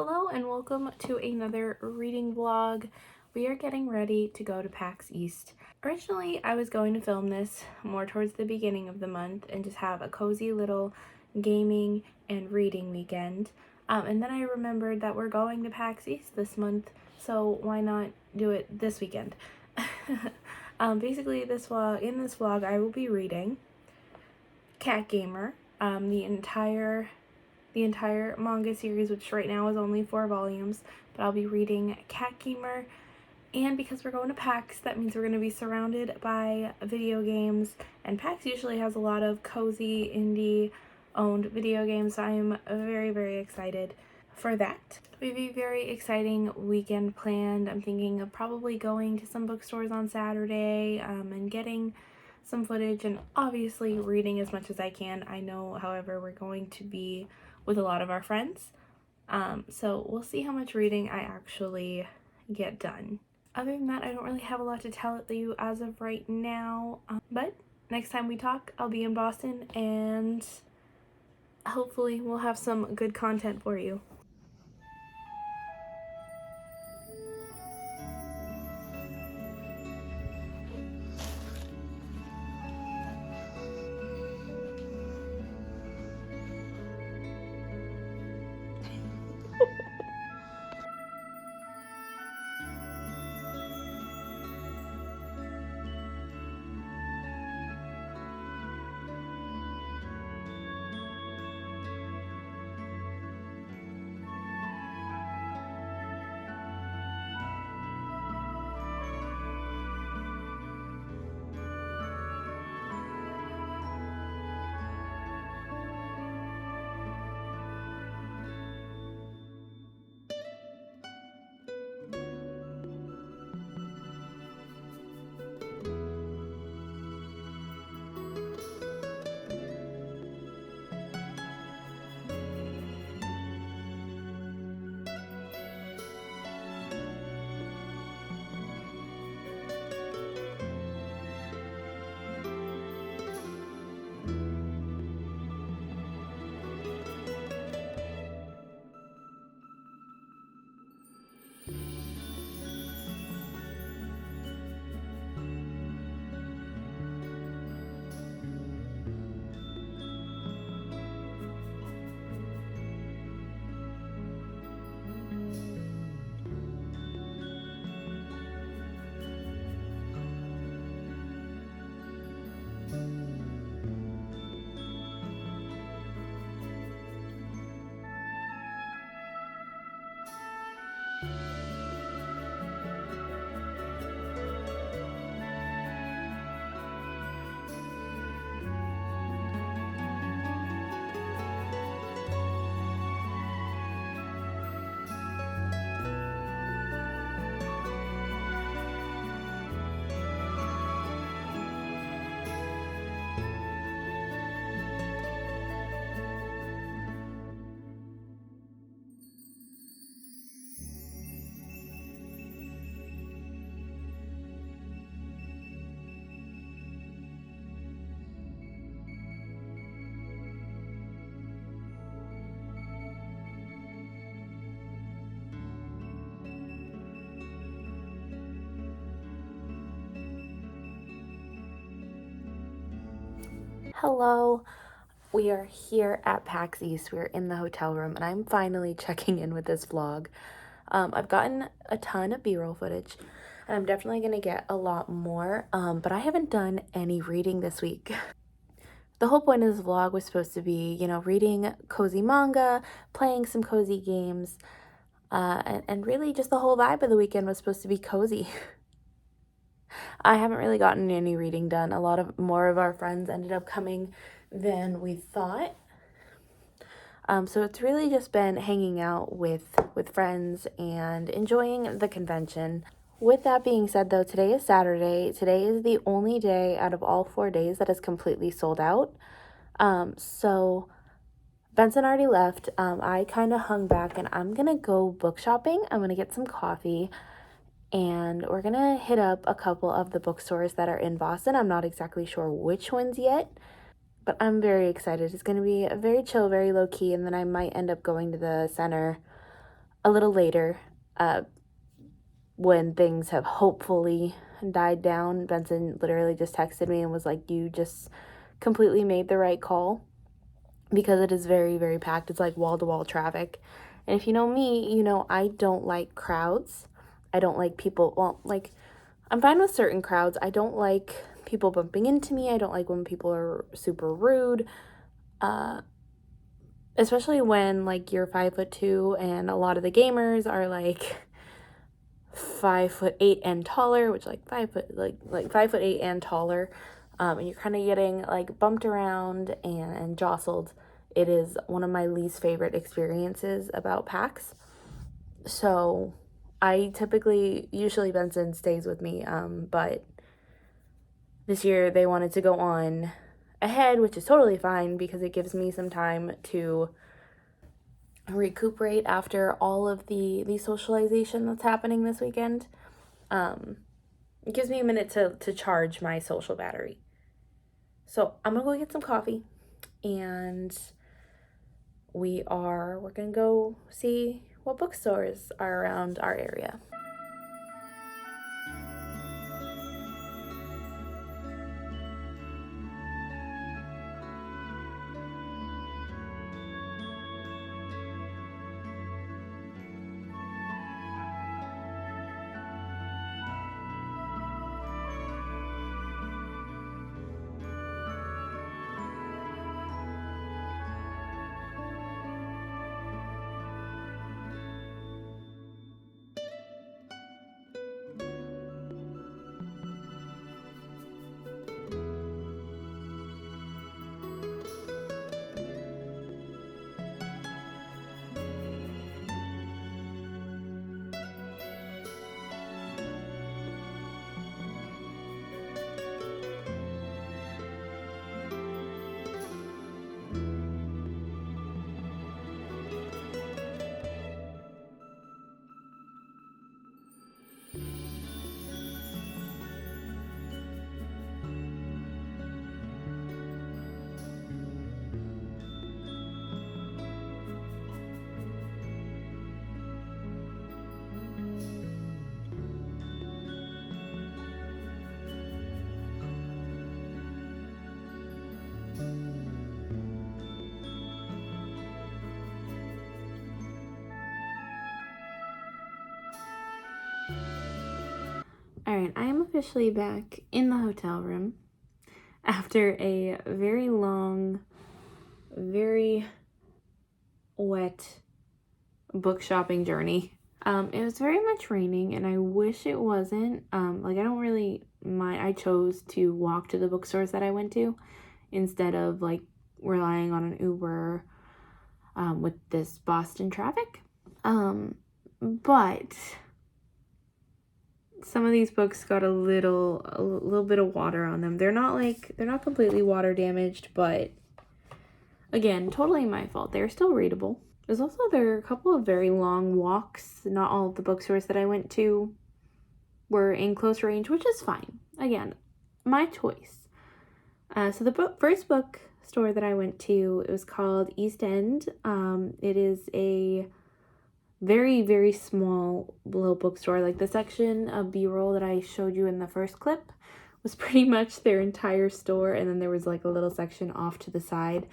Hello and welcome to another reading vlog. We are getting ready to go to PAX East. Originally, I was going to film this more towards the beginning of the month and just have a cozy little gaming and reading weekend. And then I remembered that we're going to PAX East this month, so why not do it this weekend? Basically, in this vlog, I will be reading Cat Gamer, the entire manga series, which right now is only 4 volumes, but I'll be reading Cat Gamer. And because we're going to PAX, that means we're going to be surrounded by video games, and PAX usually has a lot of cozy indie owned video games, so I'm very, very excited for that. We have a very exciting weekend planned. I'm thinking of probably going to some bookstores on Saturday and getting some footage and obviously reading as much as I can. I know, however, we're going to be with a lot of our friends, so we'll see how much reading I actually get done. Other than that, I don't really have a lot to tell you as of right now, but next time we talk, I'll be in Boston and hopefully we'll have some good content for you. Hello, we are here at PAX East. We're in the hotel room and I'm finally checking in with this vlog. I've gotten a ton of B-roll footage and I'm definitely going to get a lot more, but I haven't done any reading this week. The whole point of this vlog was supposed to be, reading cozy manga, playing some cozy games, and really just the whole vibe of the weekend was supposed to be cozy. I haven't really gotten any reading done. A lot more of our friends ended up coming than we thought. So it's really just been hanging out with friends and enjoying the convention. With that being said, though, today is Saturday. Today is the only day out of all 4 days that is completely sold out. So Benson already left. I kind of hung back and I'm going to go book shopping. I'm going to get some coffee and we're going to hit up a couple of the bookstores that are in Boston. I'm not exactly sure which ones yet, but I'm very excited. It's going to be a very chill, very low-key, and then I might end up going to the center a little later, when things have hopefully died down, Benson literally just texted me and was like, you just completely made the right call, because it is very, very packed. It's like wall-to-wall traffic. And if you know me, you know I don't like crowds. I don't like people, well, like, I'm fine with certain crowds. I don't like people bumping into me. I don't like when people are super rude. Especially when, like, you're 5'2" and a lot of the gamers are like 5'8" and taller, which like 5'8" and taller, and you're kind of getting like bumped around and jostled. It is one of my least favorite experiences about PAX. So I usually Benson stays with me, but this year they wanted to go on ahead, which is totally fine because it gives me some time to recuperate after all of the socialization that's happening this weekend. It gives me a minute to charge my social battery. So I'm gonna go get some coffee, and we're gonna go see what bookstores are around our area. All right, I am officially back in the hotel room after a very long, very wet book shopping journey. It was very much raining, and I wish it wasn't. Like, I don't really mind. I chose to walk to the bookstores that I went to instead of like relying on an Uber with this Boston traffic. But some of these books got a little bit of water on them. They're not completely water damaged, but again, totally my fault. They're still readable. There are a couple of very long walks. Not all of the bookstores that I went to were in close range, which is fine. Again, my choice. So the first bookstore that I went to, it was called East End. It is a very, very small little bookstore. Like, the section of B-roll that I showed you in the first clip was pretty much their entire store, and then there was like a little section off to the side.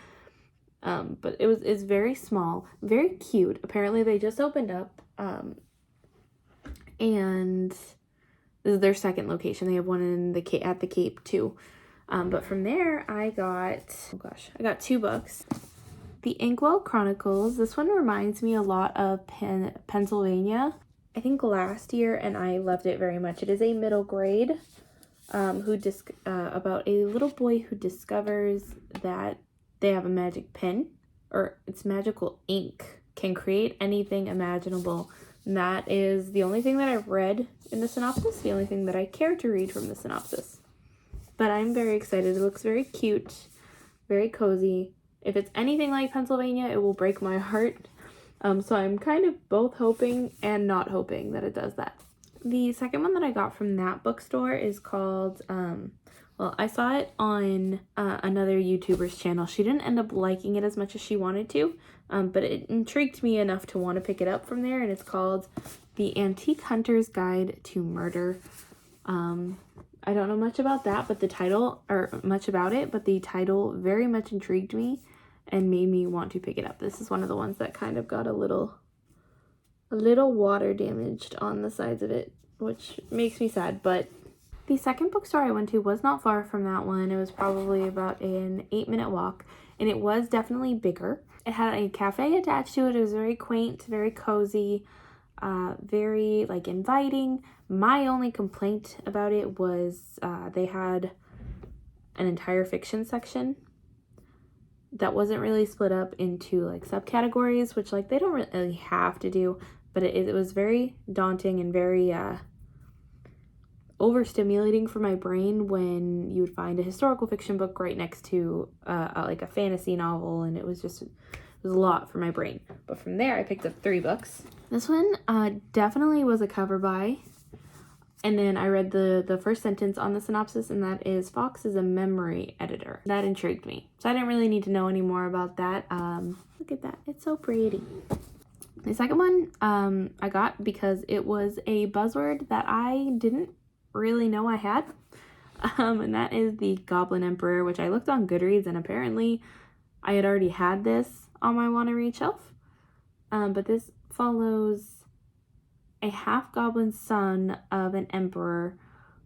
But it's very small, very cute. Apparently they just opened up, and this is their second location. They have one at the Cape too. But from there I got two books. The Inkwell Chronicles. This one reminds me a lot of Pennsylvania. I think last year, and I loved it very much. It is a middle grade about a little boy who discovers that they have a magic pen, or it's magical ink, can create anything imaginable. And that is the only thing that I've read in the synopsis, the only thing that I care to read from the synopsis. But I'm very excited. It looks very cute, very cozy. If it's anything like Pennsylvania, it will break my heart. So I'm kind of both hoping and not hoping that it does that. The second one that I got from that bookstore is called, I saw it on another YouTuber's channel. She didn't end up liking it as much as she wanted to, but it intrigued me enough to want to pick it up from there, and it's called The Antique Hunter's Guide to Murder. I don't know much about that, but the title very much intrigued me and made me want to pick it up. This is one of the ones that kind of got a little water damaged on the sides of it, which makes me sad. But the second bookstore I went to was not far from that one. It was probably about an 8-minute walk, and it was definitely bigger. It had a cafe attached to it. It was very quaint, very cozy, very like inviting. My only complaint about it was they had an entire fiction section that wasn't really split up into like subcategories, which like they don't really have to do, but it was very daunting and very overstimulating for my brain when you would find a historical fiction book right next to like a fantasy novel, and it was a lot for my brain. But from there I picked up 3 books. This one definitely was a cover buy, and then I read the first sentence on the synopsis, and that is Fox is a memory editor. That intrigued me, so I didn't really need to know any more about that. Look at that, it's so pretty. The second one I got because it was a buzzword that I didn't really know I had, and that is the Goblin Emperor, which I looked on Goodreads, and apparently I had already had this on my want to read shelf. But this follows a half-goblin son of an emperor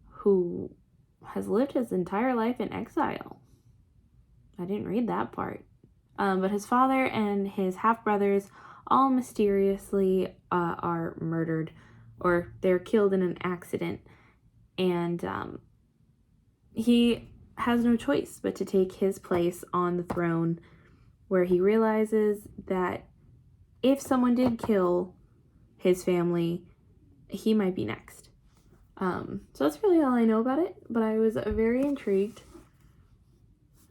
who has lived his entire life in exile. I didn't read that part. But his father and his half-brothers all mysteriously are murdered, or they're killed in an accident. And he has no choice but to take his place on the throne, where he realizes that if someone did kill his family, he might be next. So that's really all I know about it, but I was very intrigued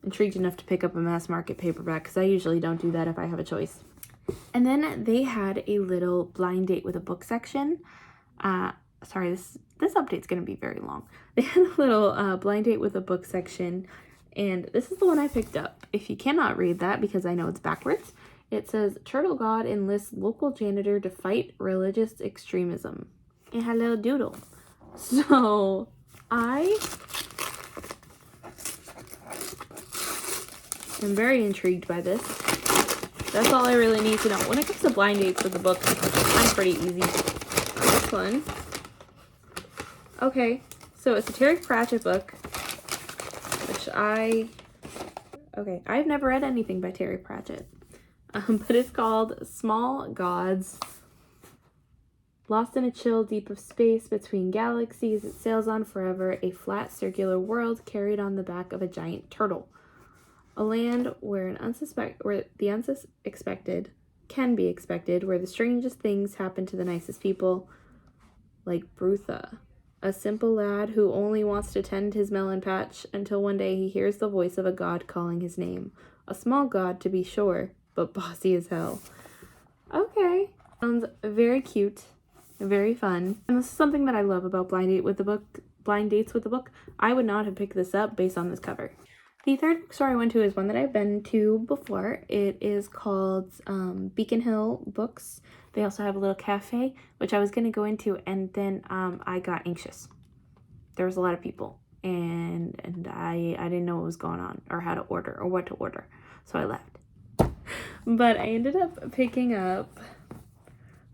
enough to pick up a mass market paperback, because I usually don't do that if I have a choice. And then they had a little blind date with a book section. Sorry, this update's going to be very long. They had a little blind date with a book section, and this is the one I picked up. If you cannot read that because I know it's backwards, it says Turtle God enlists local janitor to fight religious extremism. It had a little doodle. So I am very intrigued by this. That's all I really need to know. When it comes to blind dates with the book, I'm pretty easy. This one. Okay, so it's a Terry Pratchett book, which I've never read anything by Terry Pratchett, but it's called Small Gods. Lost in a chill deep of space between galaxies, it sails on forever, a flat circular world carried on the back of a giant turtle. A land where the unexpected can be expected, where the strangest things happen to the nicest people, like Brutha, a simple lad who only wants to tend his melon patch until one day he hears the voice of a god calling his name. A small god, to be sure, but bossy as hell. Okay. Sounds very cute, very fun. And this is something that I love about blind dates with the book. I would not have picked this up based on this cover. The third bookstore I went to is one that I've been to before. It is called Beacon Hill Books. They also have a little cafe, which I was going to go into, and then I got anxious. There was a lot of people, and I didn't know what was going on, or how to order, or what to order, so I left. But I ended up picking up,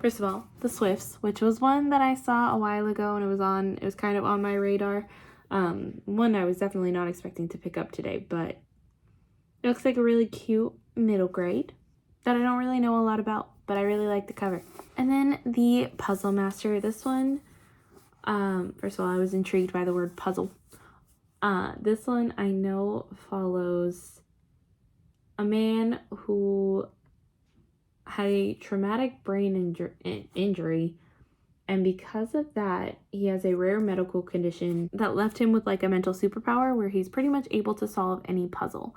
first of all, The Swifts, which was one that I saw a while ago, and it was kind of on my radar. One I was definitely not expecting to pick up today, but it looks like a really cute middle grade that I don't really know a lot about, but I really like the cover. And then the Puzzle Master. This one, first of all, I was intrigued by the word puzzle. This one I know follows a man who had a traumatic brain injury, and because of that, he has a rare medical condition that left him with like a mental superpower where he's pretty much able to solve any puzzle.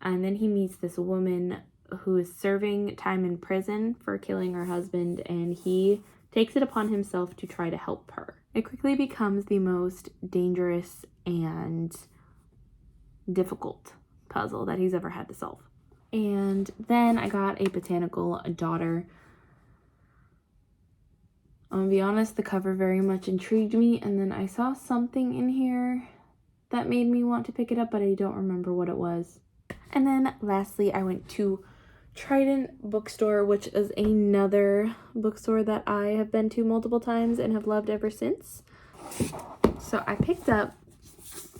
And then he meets this woman who is serving time in prison for killing her husband, and he takes it upon himself to try to help her. It quickly becomes the most dangerous and difficult puzzle that he's ever had to solve. And then I got a Botanical Daughter. I'm gonna be honest, the cover very much intrigued me, and then I saw something in here that made me want to pick it up, but I don't remember what it was. And then lastly, I went to Trident Bookstore, which is another bookstore that I have been to multiple times and have loved ever since. So I picked up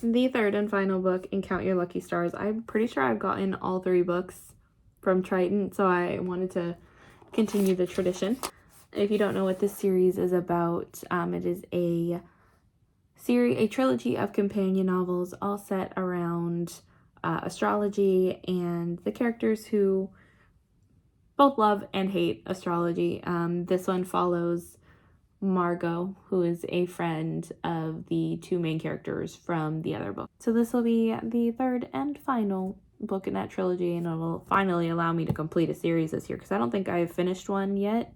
the third and final book in Count Your Lucky Stars. I'm pretty sure I've gotten all 3 books from Trident, so I wanted to continue the tradition. If you don't know what this series is about, it is a trilogy of companion novels all set around astrology and the characters who both love and hate astrology. This one follows Margot, who is a friend of the 2 main characters from the other book. So this will be the third and final book in that trilogy, and it'll finally allow me to complete a series this year, because I don't think I've finished one yet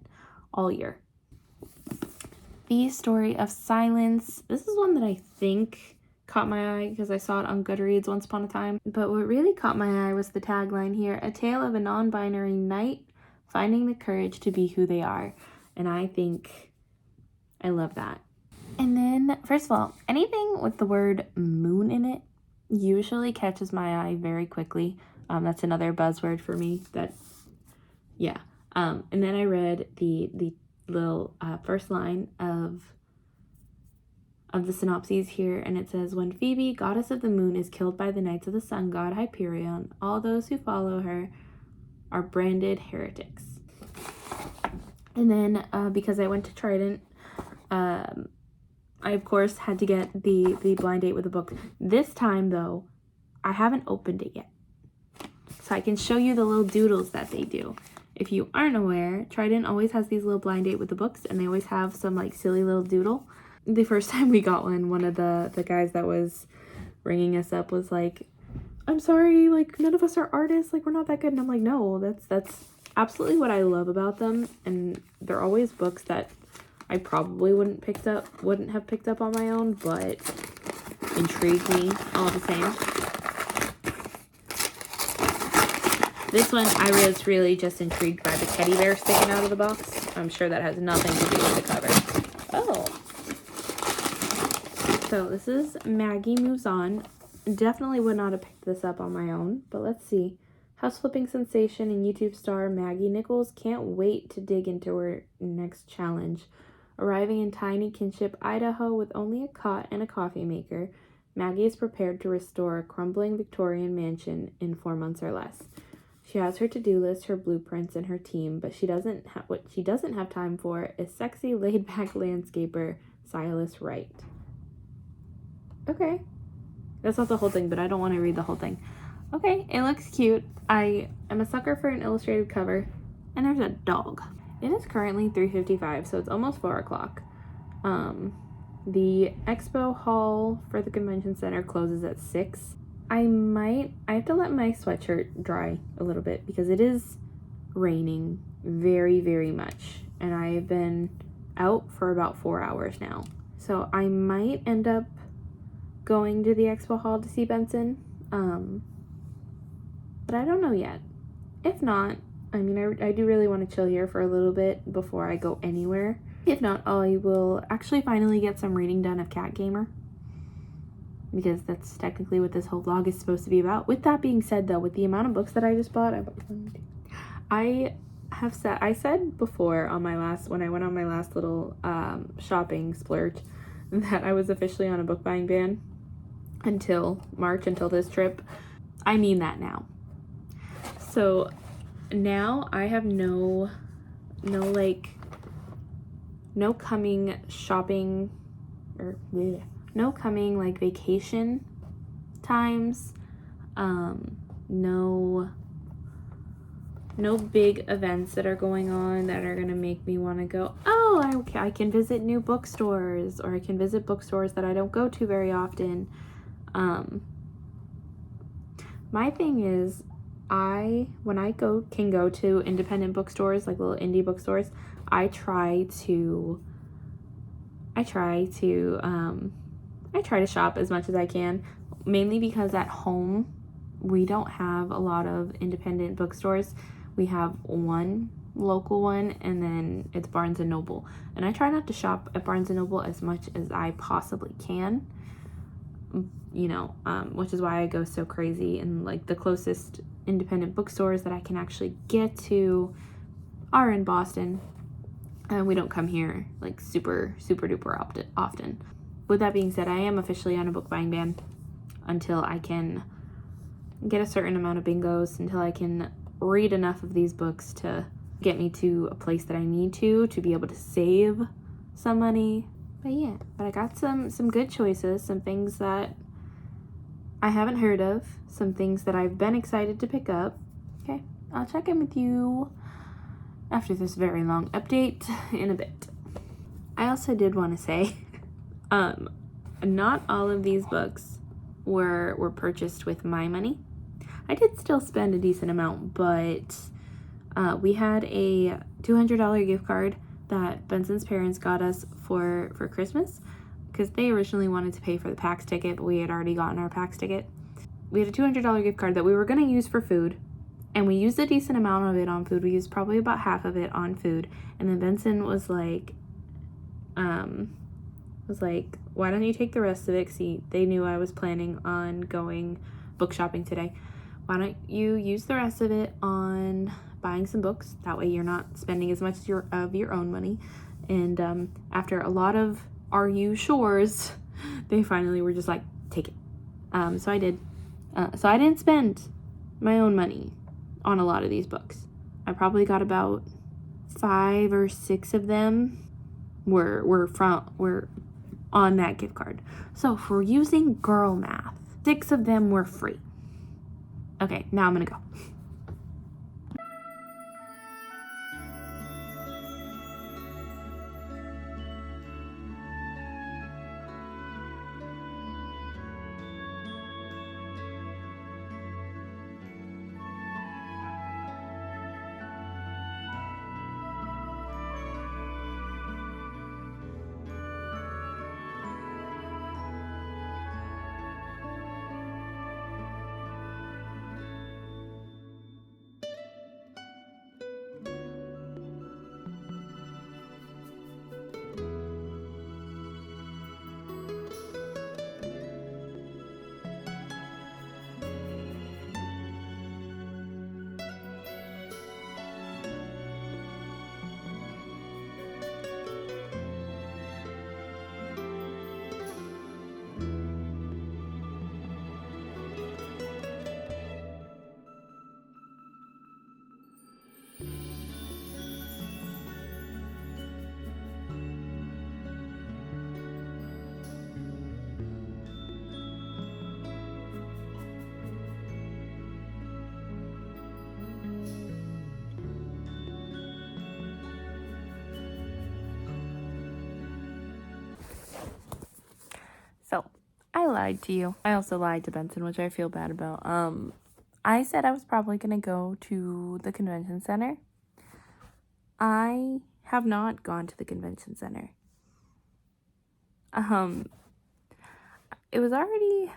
all year. The Story of Silence. This is one that I think caught my eye because I saw it on Goodreads once upon a time. But what really caught my eye was the tagline here: a tale of a non-binary knight finding the courage to be who they are. And I think I love that. And then, first of all, anything with the word moon in it usually catches my eye very quickly. That's another buzzword for me. Yeah. And then I read the little first line of the synopses here, and it says, when Phoebe, goddess of the moon, is killed by the knights of the sun god Hyperion, all those who follow her are branded heretics. And then because I went to Trident, I of course had to get the blind date with the book. This time though, I haven't opened it yet, so I can show you the little doodles that they do. If you aren't aware, Trident always has these little blind date with the books, and they always have some like silly little doodle. The first time we got one of the guys that was ringing us up was like, I'm sorry, like none of us are artists, like we're not that good. And I'm like, no, that's absolutely what I love about them. And they're always books that I probably wouldn't have picked up on my own, but intrigue me all the same. This one, I was really just intrigued by the teddy bear sticking out of the box. I'm sure that has nothing to do with the cover. Oh. So this is Maggie Moves On. Definitely would not have picked this up on my own, but let's see. House flipping sensation and YouTube star Maggie Nichols can't wait to dig into her next challenge. Arriving in tiny Kinship, Idaho with only a cot and a coffee maker, Maggie is prepared to restore a crumbling Victorian mansion in 4 months or less. She has her to-do list, her blueprints, and her team, but what she doesn't have time for is sexy, laid-back landscaper Silas Wright. Okay. That's not the whole thing, but I don't want to read the whole thing. Okay, it looks cute. I am a sucker for an illustrated cover, and there's a dog. It is currently 3:55, so it's almost 4 o'clock. The expo hall for the convention center closes at 6. I have to let my sweatshirt dry a little bit because it is raining very, very much. And I've been out for about 4 hours now. So I might end up going to the expo hall to see Benson. But I don't know yet. If not, I mean, I do really want to chill here for a little bit before I go anywhere. If not, I will actually finally get some reading done of Cat Gamer, because that's technically what this whole vlog is supposed to be about. With that being said, though, with the amount of books that I just bought, I said before on when I went on my last little shopping splurge, that I was officially on a book buying ban until March, until this trip. I mean that now. So now I have no coming shopping or no coming like vacation times, no big events that are going on that are gonna make me want to go, oh, I can visit new bookstores, or I can visit bookstores that I don't go to very often. My thing is, when I can go to independent bookstores, like little indie bookstores, I try to shop as much as I can, mainly because at home we don't have a lot of independent bookstores. We have one local one, and then it's Barnes and Noble. And I try not to shop at Barnes and Noble as much as I possibly can, which is why I go so crazy. And like the closest independent bookstores that I can actually get to are in Boston. And we don't come here like super duper often. With that being said, I am officially on a book buying ban until I can get a certain amount of bingos, until I can read enough of these books to get me to a place that I need to be able to save some money. But I got some good choices, some things that I haven't heard of, some things that I've been excited to pick up. Okay, I'll check in with you after this very long update in a bit. I also did want to say, not all of these books were purchased with my money. I did still spend a decent amount, but we had a $200 gift card that Benson's parents got us for Christmas, because they originally wanted to pay for the PAX ticket, but we had already gotten our PAX ticket. We had a $200 gift card that we were going to use for food, and we used a decent amount of it on food. We used probably about half of it on food, and then Benson was like, why don't you take the rest of it? See, they knew I was planning on going book shopping today. Why don't you use the rest of it on buying some books? That way you're not spending as much of your own money. And after a lot of "are you sures," they finally were just like, take it. So I did. So I didn't spend my own money on a lot of these books. I probably got about 5 or 6 of them were on that gift card. So if we're using girl math, 6 of them were free. Okay, now I'm gonna go. So, I lied to you. I also lied to Benson, which I feel bad about. I said I was probably going to go to the convention center. I have not gone to the convention center. It was already,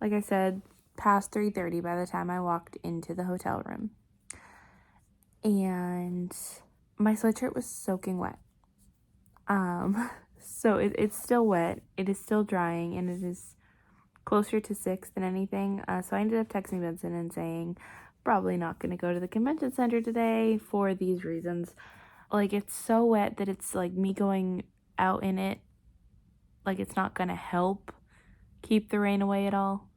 like I said, past 3:30 by the time I walked into the hotel room. And my sweatshirt was soaking wet. So it's still wet. It is still drying, and it is closer to 6 than anything. So I ended up texting Benson and saying, probably not going to go to the convention center today for these reasons. Like, it's so wet that it's like me going out in it, like, it's not going to help keep the rain away at all.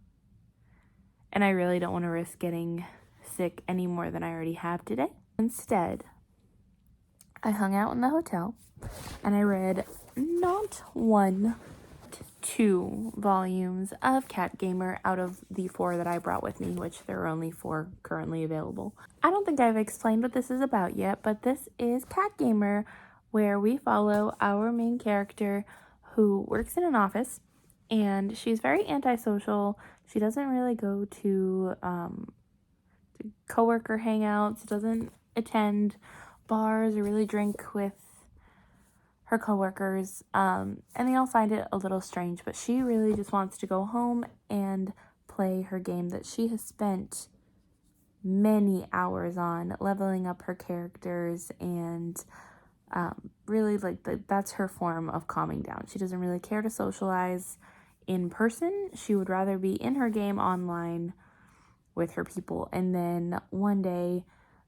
And I really don't want to risk getting sick any more than I already have today. Instead, I hung out in the hotel and I read not 1, 2 volumes of Cat Gamer out of the 4 that I brought with me, which there are only 4 currently available. I don't think I've explained what this is about yet, but this is Cat Gamer, where we follow our main character who works in an office, and she's very antisocial. She doesn't really go to coworker hangouts, doesn't attend bars or really drink with her coworkers, and they all find it a little strange, but she really just wants to go home and play her game that she has spent many hours on, leveling up her characters, and really that's her form of calming down. She doesn't really care to socialize in person. She would rather be in her game online with her people. And then one day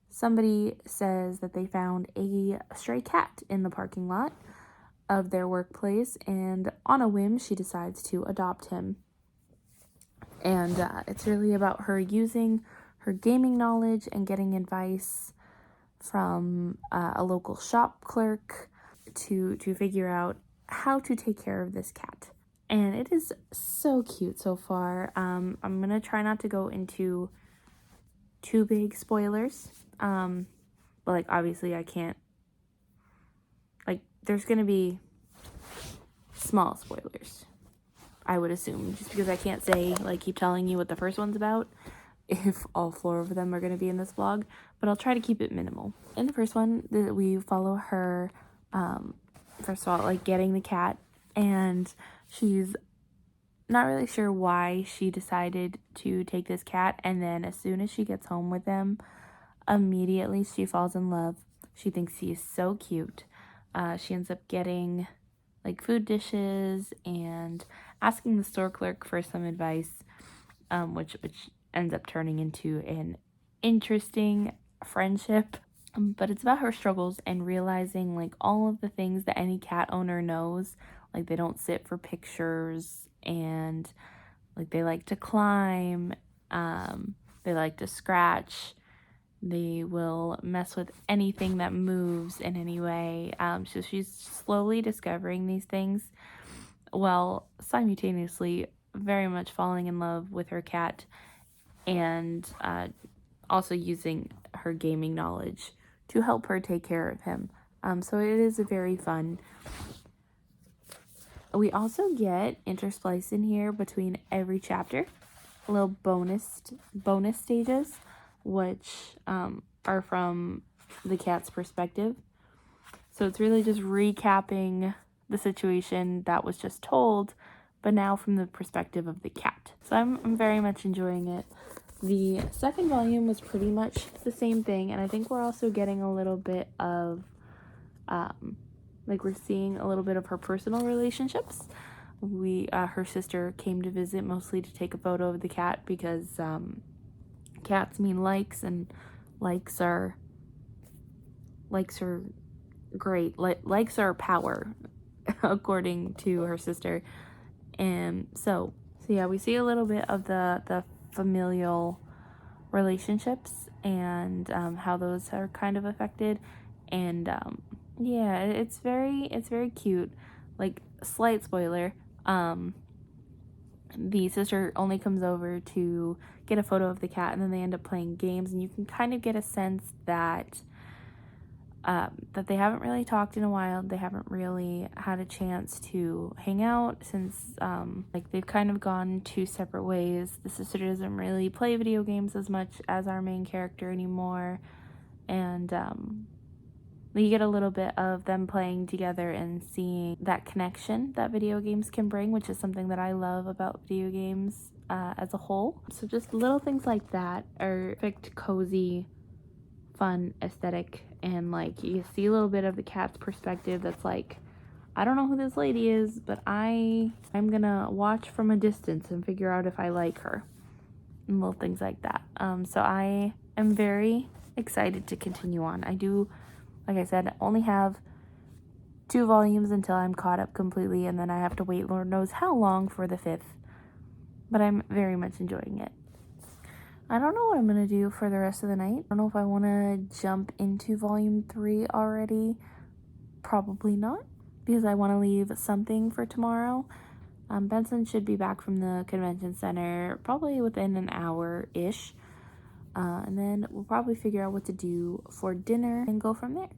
somebody says that they found a stray cat in the parking lot of their workplace, and on a whim she decides to adopt him. And it's really about her using her gaming knowledge and getting advice from a local shop clerk to figure out how to take care of this cat. And it is so cute so far. I'm gonna try not to go into too big spoilers, but like obviously I can't, like there's gonna be small spoilers, I would assume, just because I can't say, like, keep telling you what the first one's about if all 4 of them are going to be in this vlog, but I'll try to keep it minimal. In the first one, we follow her, first of all, like, getting the cat, and she's not really sure why she decided to take this cat, and then as soon as she gets home with him, immediately she falls in love. She thinks he is so cute. She ends up getting like food dishes and asking the store clerk for some advice, which ends up turning into an interesting friendship. But it's about her struggles and realizing like all of the things that any cat owner knows. Like they don't sit for pictures, and like they like to climb, they like to scratch, they will mess with anything that moves in any way. So she's slowly discovering these things while simultaneously very much falling in love with her cat, and also using her gaming knowledge to help her take care of him. So it is very fun. We also get interspliced in here between every chapter little bonus stages, which are from the cat's perspective. So it's really just recapping the situation that was just told, but now from the perspective of the cat. So I'm very much enjoying it. The second volume was pretty much the same thing, and I think we're also getting a little bit of, like we're seeing a little bit of her personal relationships. Her sister came to visit mostly to take a photo of the cat because cats mean likes, and likes are great. Likes are power, according to her sister. And so yeah, we see a little bit of the familial relationships and how those are kind of affected. And yeah, it's very cute. Like, slight spoiler, the sister only comes over to get a photo of the cat, and then they end up playing games, and you can kind of get a sense that that they haven't really talked in a while. They haven't really had a chance to hang out since like they've kind of gone 2 separate ways. The sister doesn't really play video games as much as our main character anymore, and you get a little bit of them playing together and seeing that connection that video games can bring, which is something that I love about video games as a whole. So just little things like that are perfect, cozy, fun aesthetic, and like you see a little bit of the cat's perspective that's like, I don't know who this lady is, but I'm gonna watch from a distance and figure out if I like her, and little things like that. So I am very excited to continue on. I do, like I said, only have 2 volumes until I'm caught up completely, and then I have to wait Lord knows how long for the 5th, but I'm very much enjoying it. I don't know what I'm going to do for the rest of the night. I don't know if I want to jump into volume 3 already. Probably not, because I want to leave something for tomorrow. Benson should be back from the convention center probably within an hour-ish. And then we'll probably figure out what to do for dinner and go from there.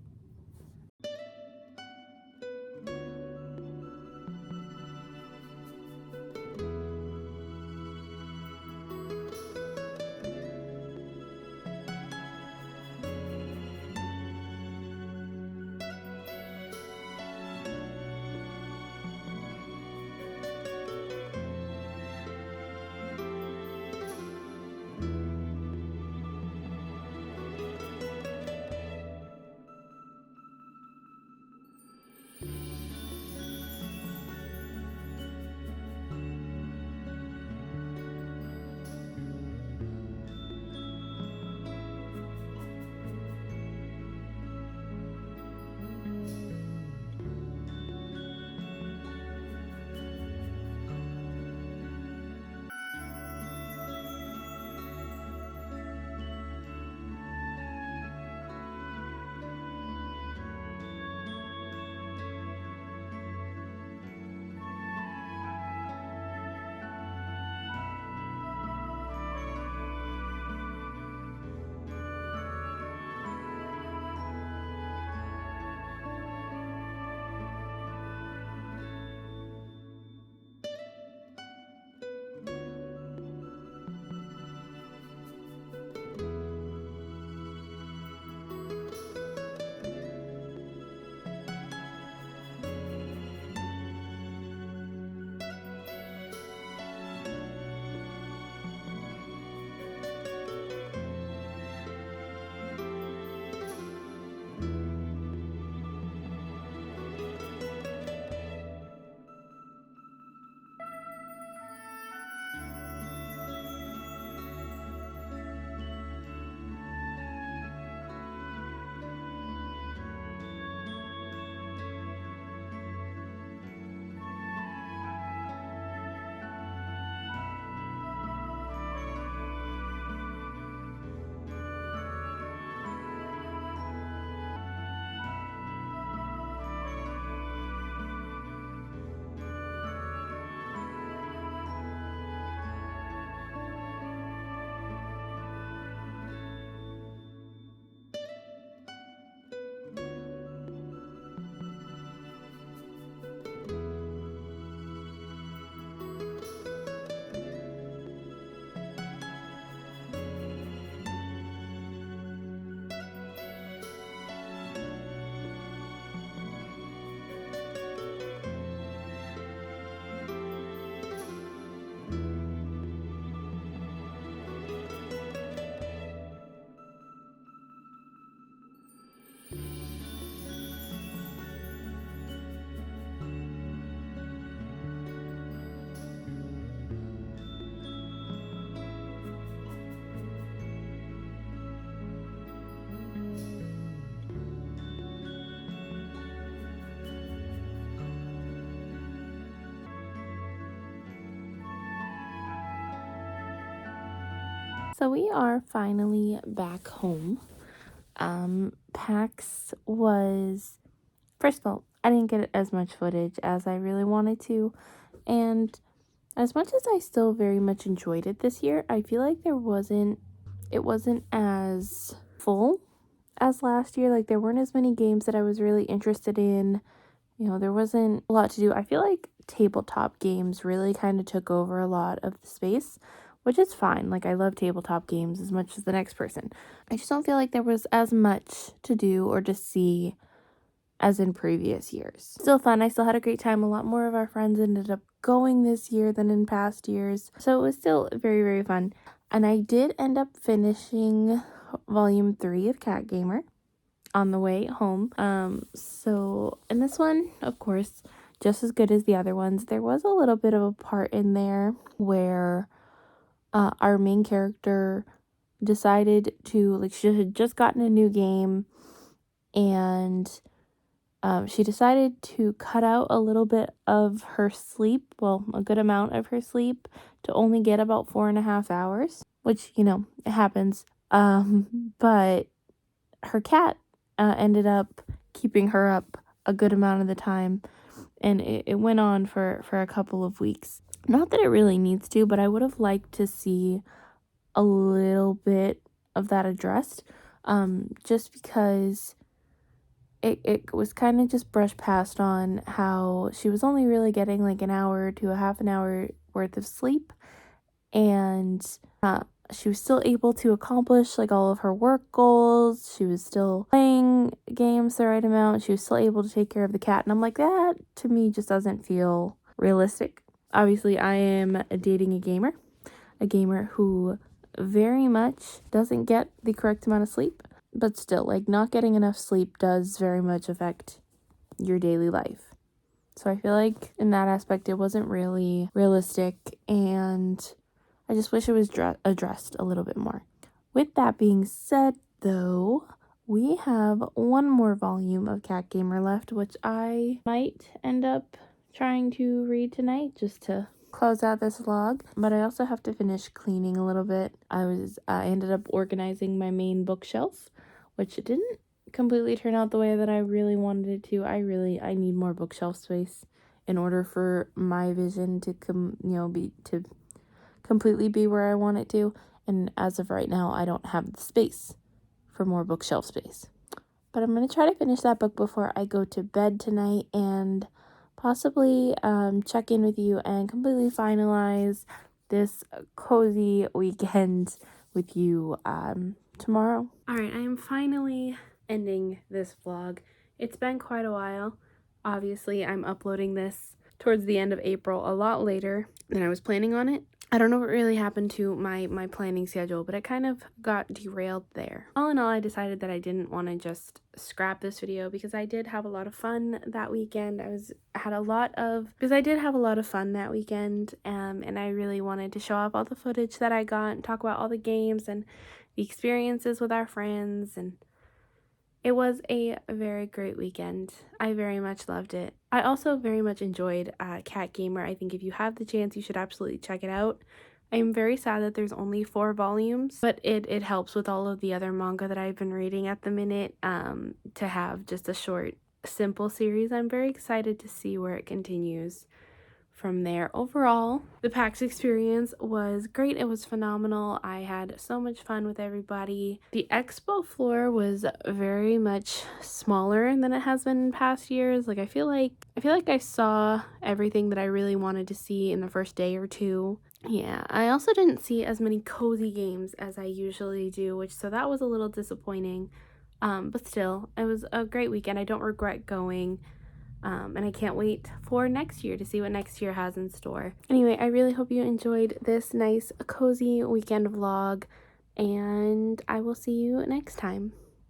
So we are finally back home. PAX was, first of all, I didn't get as much footage as I really wanted to, and as much as I still very much enjoyed it this year, I feel like it wasn't as full as last year. Like, there weren't as many games that I was really interested in. You know, there wasn't a lot to do. I feel like tabletop games really kind of took over a lot of the space, which is fine. Like, I love tabletop games as much as the next person. I just don't feel like there was as much to do or to see as in previous years. Still fun. I still had a great time. A lot more of our friends ended up going this year than in past years. So it was still very, very fun. And I did end up finishing volume 3 of Cat Gamer on the way home. So in this one, of course, just as good as the other ones, there was a little bit of a part in there where our main character decided to, like, she had just gotten a new game, and she decided to cut out a little bit of her sleep, well, a good amount of her sleep, to only get about 4.5 hours, which, you know, it happens. But her cat ended up keeping her up a good amount of the time, and it went on for a couple of weeks. Not that it really needs to, but I would have liked to see a little bit of that addressed, just because it was kind of just brushed past on how she was only really getting like an hour to a half an hour worth of sleep, and she was still able to accomplish like all of her work goals. She was still playing games the right amount. She was still able to take care of the cat, and I'm like, that to me just doesn't feel realistic. Obviously, I am dating a gamer who very much doesn't get the correct amount of sleep. But still, like, not getting enough sleep does very much affect your daily life. So I feel like in that aspect, it wasn't really realistic, and I just wish it was addressed a little bit more. With that being said, though, we have one more volume of Cat Gamer left, which I might end up trying to read tonight just to close out this vlog, but I also have to finish cleaning a little bit. I ended up organizing my main bookshelf, which didn't completely turn out the way that I really wanted it to. I need more bookshelf space in order for my vision to completely be where I want it to, and as of right now, I don't have the space for more bookshelf space. But I'm going to try to finish that book before I go to bed tonight, and possibly check in with you and completely finalize this cozy weekend with you tomorrow. Alright, I am finally ending this vlog. It's been quite a while. Obviously, I'm uploading this towards the end of April, a lot later than I was planning on it. I don't know what really happened to my planning schedule, but it kind of got derailed there. All in all, I decided that I didn't want to just scrap this video because I did have a lot of fun that weekend. I did have a lot of fun that weekend, and I really wanted to show off all the footage that I got and talk about all the games and the experiences with our friends, and it was a very great weekend. I very much loved it. I also very much enjoyed Cat Gamer. I think if you have the chance, you should absolutely check it out. I am very sad that there's only 4 volumes, but it helps with all of the other manga that I've been reading at the minute to have just a short, simple series. I'm very excited to see where it continues from there. Overall, the PAX experience was great. It was phenomenal. I had so much fun with everybody. The expo floor was very much smaller than it has been in past years. Like, I feel like I saw everything that I really wanted to see in the first day or two. Yeah, I also didn't see as many cozy games as I usually do, so that was a little disappointing. But still, it was a great weekend. I don't regret going. And I can't wait for next year to see what next year has in store. Anyway, I really hope you enjoyed this nice, cozy weekend vlog, and I will see you next time.